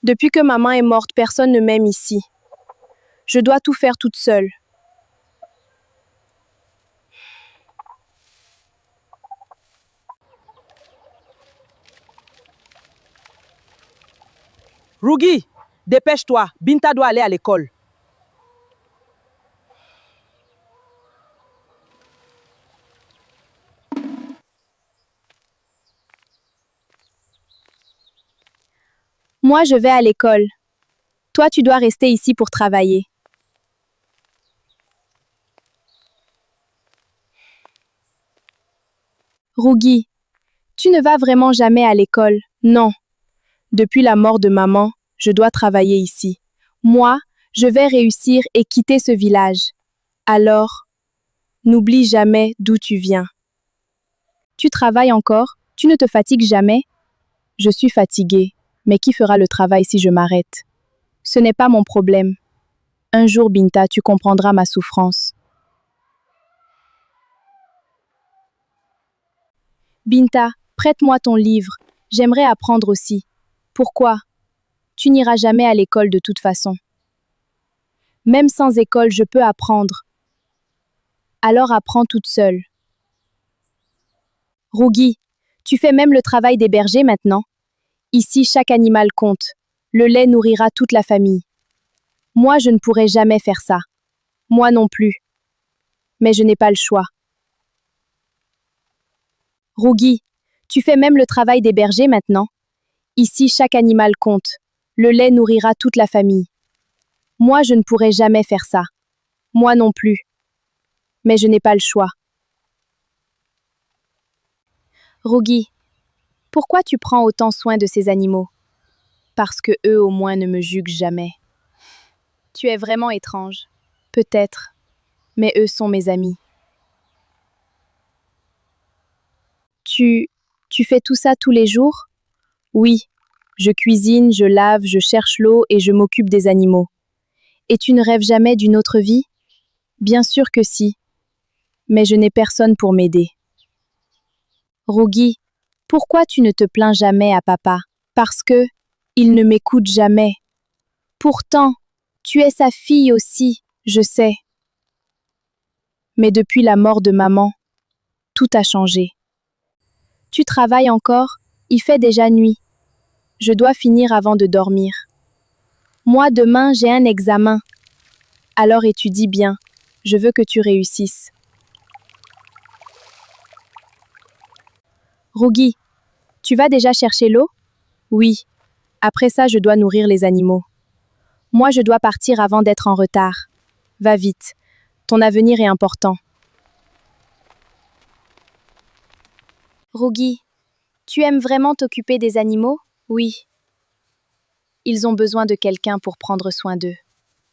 Depuis que maman est morte, personne ne m'aime ici. Je dois tout faire toute seule. Rugi, dépêche-toi, Binta doit aller à l'école. Moi, je vais à l'école. Toi, tu dois rester ici pour travailler. Rugi, tu ne vas vraiment jamais à l'école, non. Depuis la mort de maman, je dois travailler ici. Moi, je vais réussir et quitter ce village. Alors, n'oublie jamais d'où tu viens. Tu travailles encore? Tu ne te fatigues jamais? Je suis fatiguée, mais qui fera le travail si je m'arrête? Ce n'est pas mon problème. Un jour, Binta, tu comprendras ma souffrance. Binta, prête-moi ton livre. J'aimerais apprendre aussi. Pourquoi? Tu n'iras jamais à l'école de toute façon. Même sans école, je peux apprendre. Alors apprends toute seule. Rugi, tu fais même le travail des bergers maintenant. Ici, chaque animal compte. Le lait nourrira toute la famille. Moi, je ne pourrai jamais faire ça. Moi non plus. Mais je n'ai pas le choix. Rugi, tu fais même le travail des bergers maintenant. Ici, chaque animal compte. Le lait nourrira toute la famille. Moi, je ne pourrai jamais faire ça. Moi non plus. Mais je n'ai pas le choix. Rugi, pourquoi tu prends autant soin de ces animaux? Parce que eux au moins ne me juguent jamais. Tu es vraiment étrange. Peut-être. Mais eux sont mes amis. Tu fais tout ça tous les jours? Oui. Je cuisine, je lave, je cherche l'eau et je m'occupe des animaux. Et tu ne rêves jamais d'une autre vie? Bien sûr que si. Mais je n'ai personne pour m'aider. Rugi, pourquoi tu ne te plains jamais à papa? Parce que il ne m'écoute jamais. Pourtant, tu es sa fille aussi, je sais. Mais depuis la mort de maman, tout a changé. Tu travailles encore? Il fait déjà nuit. Je dois finir avant de dormir. Moi, demain, j'ai un examen. Alors étudie bien. Je veux que tu réussisses. Rugi, tu vas déjà chercher l'eau? Oui. Après ça, je dois nourrir les animaux. Moi, je dois partir avant d'être en retard. Va vite. Ton avenir est important. Rugi, tu aimes vraiment t'occuper des animaux? Oui. Ils ont besoin de quelqu'un pour prendre soin d'eux.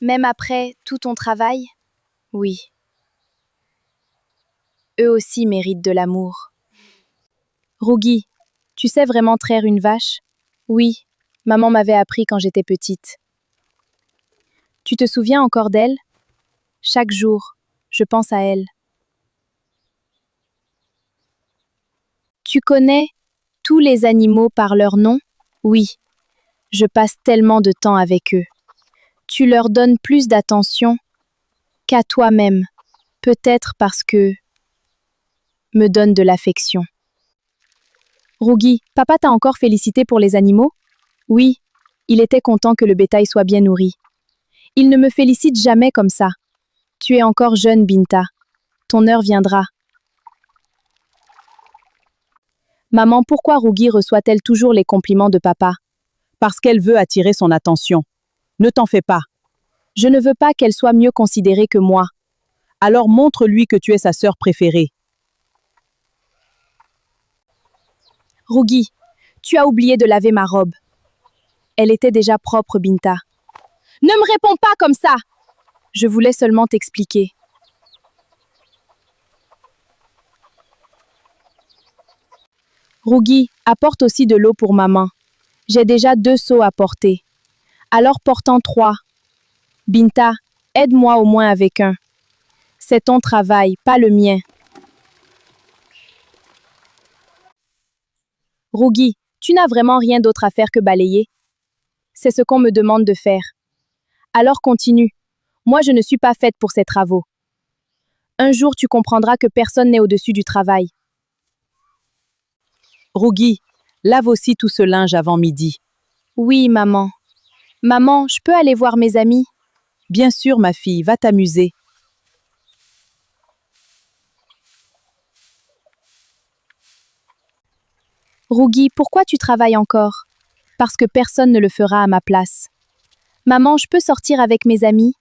Même après tout ton travail? Oui. Eux aussi méritent de l'amour. Rugi, tu sais vraiment traire une vache? Oui. Maman m'avait appris quand j'étais petite. Tu te souviens encore d'elle? Chaque jour, je pense à elle. Tu connais tous les animaux par leur nom? Oui. Je passe tellement de temps avec eux. Tu leur donnes plus d'attention qu'à toi-même. Peut-être parce que me donne de l'affection. Rugi, papa t'a encore félicité pour les animaux? Oui. Il était content que le bétail soit bien nourri. Il ne me félicite jamais comme ça. Tu es encore jeune, Binta. Ton heure viendra. Maman, pourquoi Rugi reçoit-elle toujours les compliments de papa? Parce qu'elle veut attirer son attention. Ne t'en fais pas. Je ne veux pas qu'elle soit mieux considérée que moi. Alors montre-lui que tu es sa sœur préférée. Rugi, tu as oublié de laver ma robe. Elle était déjà propre, Binta. Ne me réponds pas comme ça! Je voulais seulement t'expliquer. Rugi, apporte aussi de l'eau pour maman. J'ai déjà 2 seaux à porter. Alors porte-en 3. Binta, aide-moi au moins avec un. C'est ton travail, pas le mien. Rugi, tu n'as vraiment rien d'autre à faire que balayer? C'est ce qu'on me demande de faire. Alors continue. Moi, je ne suis pas faite pour ces travaux. Un jour, tu comprendras que personne n'est au-dessus du travail. Rougui, lave aussi tout ce linge avant midi. Oui, maman. Maman, je peux aller voir mes amis? Bien sûr, ma fille, va t'amuser. Rougui, pourquoi tu travailles encore? Parce que personne ne le fera à ma place. Maman, je peux sortir avec mes amis?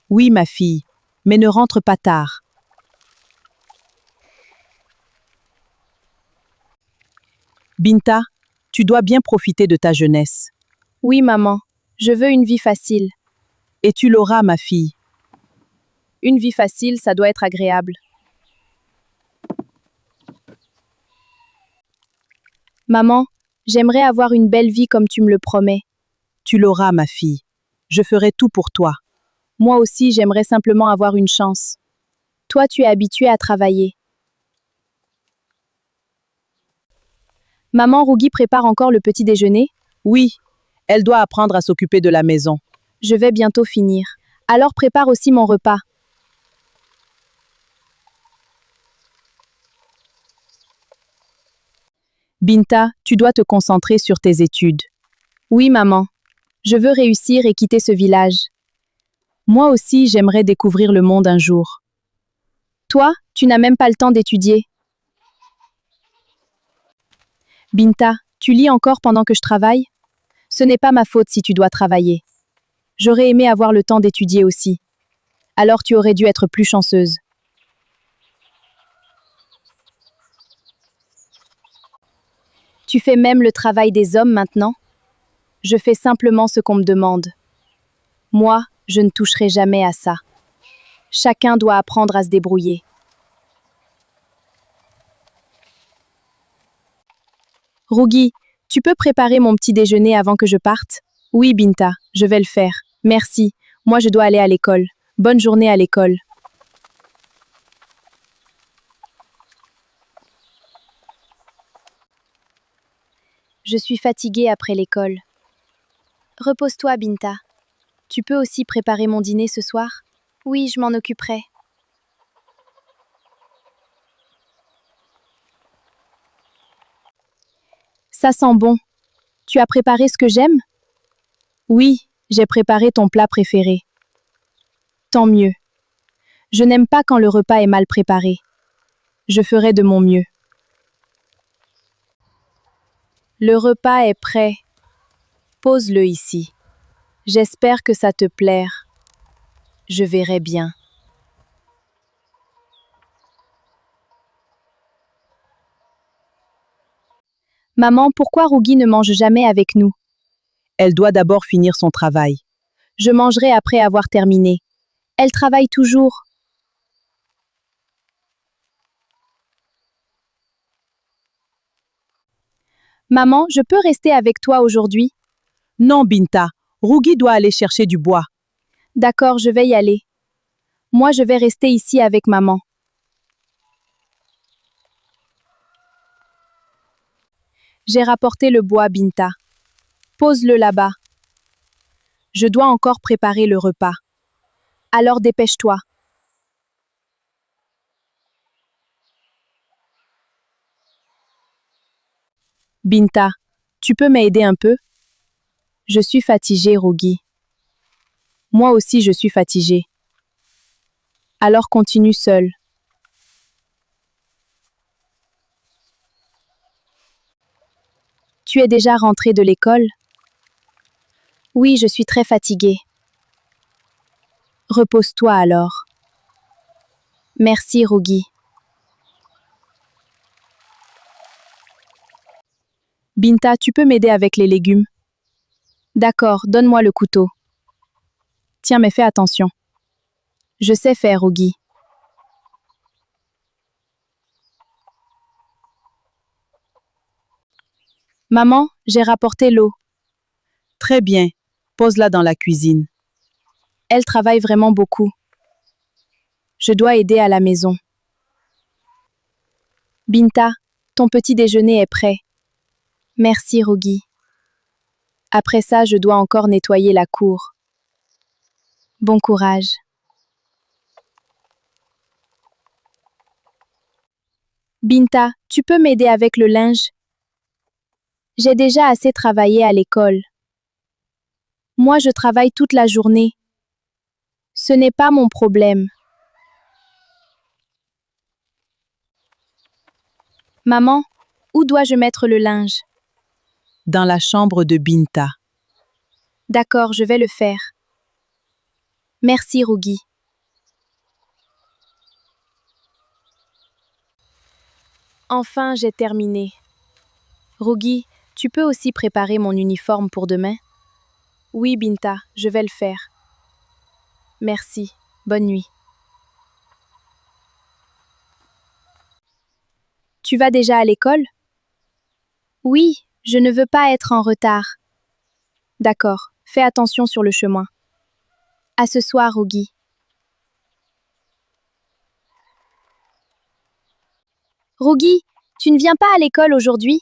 Oui, ma fille, mais ne rentre pas tard. Binta, tu dois bien profiter de ta jeunesse. Oui, maman. Je veux une vie facile. Et tu l'auras, ma fille. Une vie facile, ça doit être agréable. Maman, j'aimerais avoir une belle vie comme tu me le promets. Tu l'auras, ma fille. Je ferai tout pour toi. Moi aussi, j'aimerais simplement avoir une chance. Toi, tu es habituée à travailler. Maman, Rougui prépare encore le petit déjeuner? Oui, elle doit apprendre à s'occuper de la maison. Je vais bientôt finir. Alors prépare aussi mon repas. Binta, tu dois te concentrer sur tes études. Oui, maman. Je veux réussir et quitter ce village. Moi aussi, j'aimerais découvrir le monde un jour. Toi, tu n'as même pas le temps d'étudier. Binta, tu lis encore pendant que je travaille? Ce n'est pas ma faute si tu dois travailler. J'aurais aimé avoir le temps d'étudier aussi. Alors tu aurais dû être plus chanceuse. Tu fais même le travail des hommes maintenant? Je fais simplement ce qu'on me demande. Moi, je ne toucherai jamais à ça. Chacun doit apprendre à se débrouiller. Rougui, tu peux préparer mon petit déjeuner avant que je parte? Oui, Binta, je vais le faire. Merci. Moi, je dois aller à l'école. Bonne journée à l'école. Je suis fatiguée après l'école. Repose-toi, Binta. Tu peux aussi préparer mon dîner ce soir? Oui, je m'en occuperai. Ça sent bon. Tu as préparé ce que j'aime? Oui, j'ai préparé ton plat préféré. Tant mieux. Je n'aime pas quand le repas est mal préparé. Je ferai de mon mieux. Le repas est prêt. Pose-le ici. J'espère que ça te plaire. Je verrai bien. Maman, pourquoi Rougui ne mange jamais avec nous? Elle doit d'abord finir son travail. Je mangerai après avoir terminé. Elle travaille toujours. Maman, je peux rester avec toi aujourd'hui? Non, Binta, Rougui doit aller chercher du bois. D'accord, je vais y aller. Moi, je vais rester ici avec maman. J'ai rapporté le bois, Binta. Pose-le là-bas. Je dois encore préparer le repas. Alors dépêche-toi. Binta, tu peux m'aider un peu? Je suis fatiguée, Rougui. Moi aussi, je suis fatiguée. Alors continue seule. Tu es déjà rentrée de l'école? Oui, je suis très fatiguée. Repose-toi alors. Merci, Rougui. Binta, tu peux m'aider avec les légumes? D'accord, donne-moi le couteau. Tiens, mais fais attention. Je sais faire, Rougui. Maman, j'ai rapporté l'eau. Très bien. Pose-la dans la cuisine. Elle travaille vraiment beaucoup. Je dois aider à la maison. Binta, ton petit déjeuner est prêt. Merci, Rougui. Après ça, je dois encore nettoyer la cour. Bon courage. Binta, tu peux m'aider avec le linge? J'ai déjà assez travaillé à l'école. Moi, je travaille toute la journée. Ce n'est pas mon problème. Maman, où dois-je mettre le linge? Dans la chambre de Binta. D'accord, je vais le faire. Merci, Rougui. Enfin, j'ai terminé. Rougui, tu peux aussi préparer mon uniforme pour demain? Oui, Binta, je vais le faire. Merci. Bonne nuit. Tu vas déjà à l'école? Oui, je ne veux pas être en retard. D'accord, fais attention sur le chemin. À ce soir, Rougui. Rougui, tu ne viens pas à l'école aujourd'hui?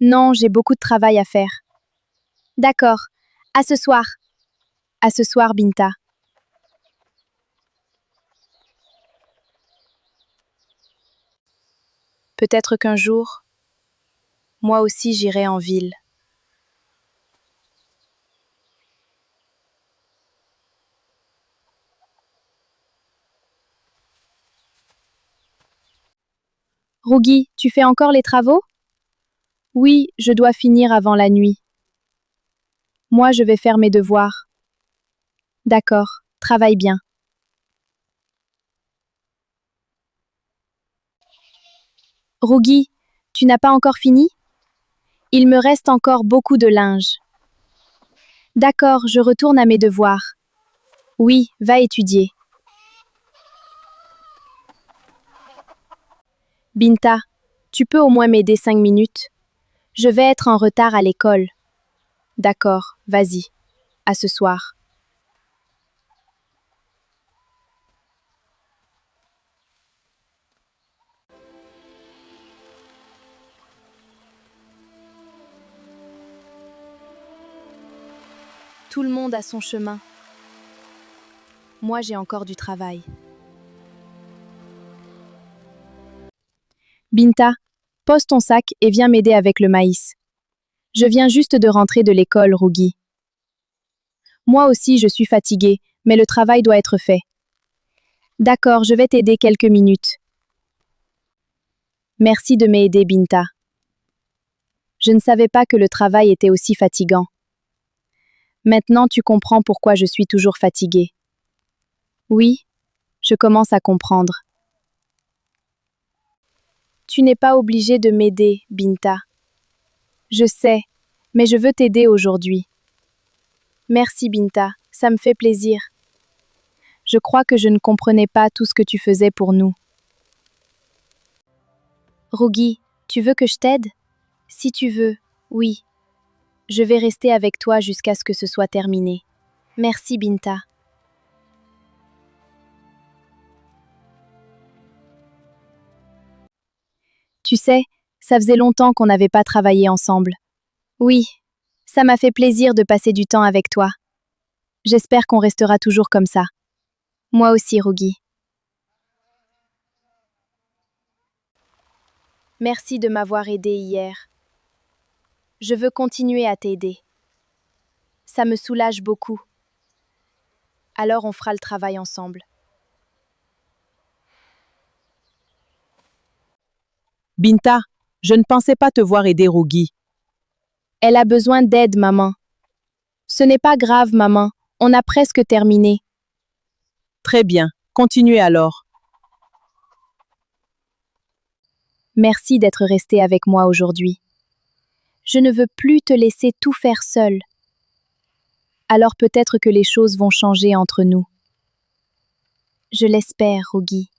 Non, j'ai beaucoup de travail à faire. D'accord, à ce soir. À ce soir, Binta. Peut-être qu'un jour, moi aussi j'irai en ville. Rougui, tu fais encore les travaux? Oui, je dois finir avant la nuit. Moi, je vais faire mes devoirs. D'accord, travaille bien. Rougui, tu n'as pas encore fini? Il me reste encore beaucoup de linge. D'accord, je retourne à mes devoirs. Oui, va étudier. Binta, tu peux au moins m'aider 5 minutes? Je vais être en retard à l'école. D'accord, vas-y. À ce soir. Tout le monde a son chemin. Moi, j'ai encore du travail. Binta, pose ton sac et viens m'aider avec le maïs. Je viens juste de rentrer de l'école, Rougui. Moi aussi, je suis fatiguée, mais le travail doit être fait. D'accord, je vais t'aider quelques minutes. Merci de m'aider, Binta. Je ne savais pas que le travail était aussi fatigant. Maintenant, tu comprends pourquoi je suis toujours fatiguée. Oui, je commence à comprendre. Tu n'es pas obligée de m'aider, Binta. Je sais, mais je veux t'aider aujourd'hui. Merci, Binta, ça me fait plaisir. Je crois que je ne comprenais pas tout ce que tu faisais pour nous. Rougui, tu veux que je t'aide? Si tu veux, oui. Je vais rester avec toi jusqu'à ce que ce soit terminé. Merci, Binta. Tu sais, ça faisait longtemps qu'on n'avait pas travaillé ensemble. Oui, ça m'a fait plaisir de passer du temps avec toi. J'espère qu'on restera toujours comme ça. Moi aussi, Rougui. Merci de m'avoir aidé hier. Je veux continuer à t'aider. Ça me soulage beaucoup. Alors on fera le travail ensemble. Binta, je ne pensais pas te voir aider Rougui. Elle a besoin d'aide, maman. Ce n'est pas grave, maman. On a presque terminé. Très bien, continuez alors. Merci d'être resté avec moi aujourd'hui. Je ne veux plus te laisser tout faire seul. Alors peut-être que les choses vont changer entre nous. Je l'espère, Rougui.